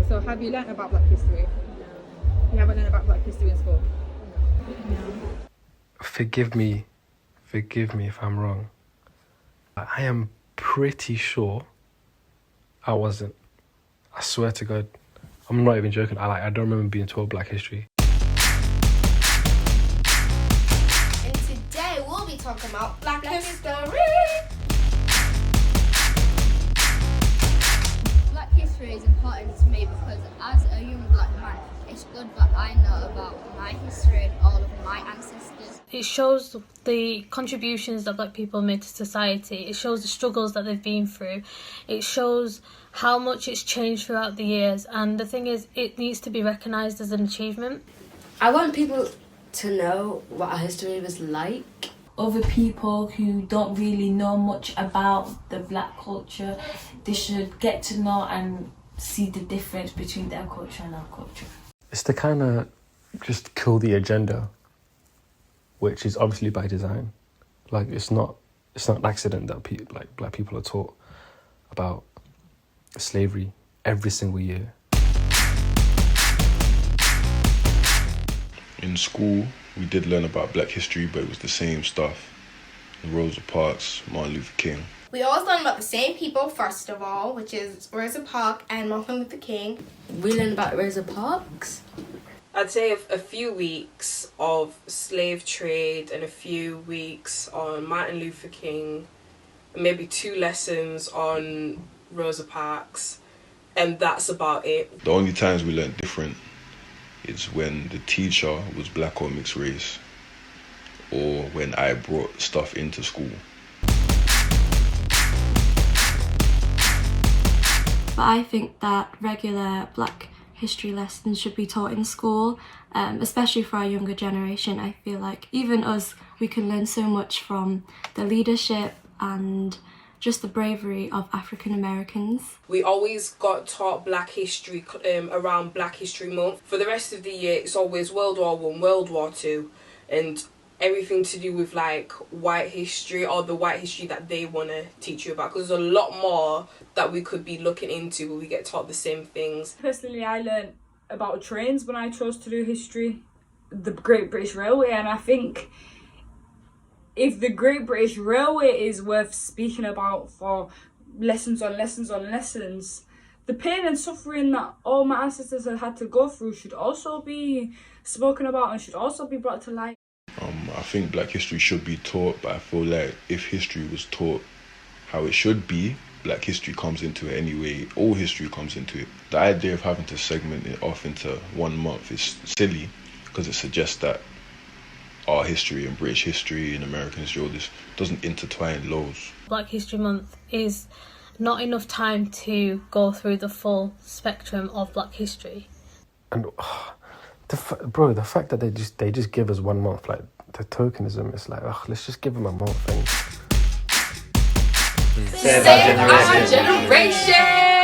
So have you learnt about Black history? You haven't learned about Black history in school? Forgive me if I'm wrong. I am pretty sure I wasn't. I swear to God. I'm not even joking. I don't remember being taught Black history. And today we'll be talking about Black history. Black history is important to me because as a young black man, it's good that I know about my history and all of my ancestors. It shows the contributions that black people made to society. It shows the struggles that they've been through. It shows how much it's changed throughout the years. And the thing is, it needs to be recognised as an achievement. I want people to know what our history was like. Other people who don't really know much about the black culture, they should get to know and see the difference between their culture and our culture. It's to kind of just kill the agenda, which is obviously by design. Like it's not an accident that black people are taught about slavery every single year. In school, we did learn about Black history, but it was the same stuff. Rosa Parks, Martin Luther King. We always learn about the same people, first of all, which is Rosa Parks and Martin Luther King. We learned about Rosa Parks. I'd say a few weeks of slave trade and a few weeks on Martin Luther King, maybe 2 lessons on Rosa Parks, and that's about it. The only times we learned different is when the teacher was black or mixed race, or when I brought stuff into school. But I think that regular Black history lessons should be taught in school, especially for our younger generation. I feel like even us, we can learn so much from the leadership and just the bravery of African Americans. We always got taught Black history around Black History Month. For the rest of the year, it's always World War I, World War II, and everything to do with like white history or the white history that they want to teach you about, because there's a lot more that we could be looking into, but we get taught the same things. Personally, I learned about trains when I chose to do history, the Great British Railway, and I think if the Great British Railway is worth speaking about for lessons on lessons on lessons, the pain and suffering that all my ancestors have had to go through should also be spoken about and should also be brought to light. I think Black history should be taught, but I feel like if history was taught how it should be, Black history comes into it anyway. All history comes into it. The idea of having to segment it off into 1 month is silly, because it suggests that our history and British history and American history, all this doesn't intertwine loads. Black History Month is not enough time to go through the full spectrum of black history. And the fact that they just give us 1 month, like the tokenism, it's like, let's just give them a month. Save our generation!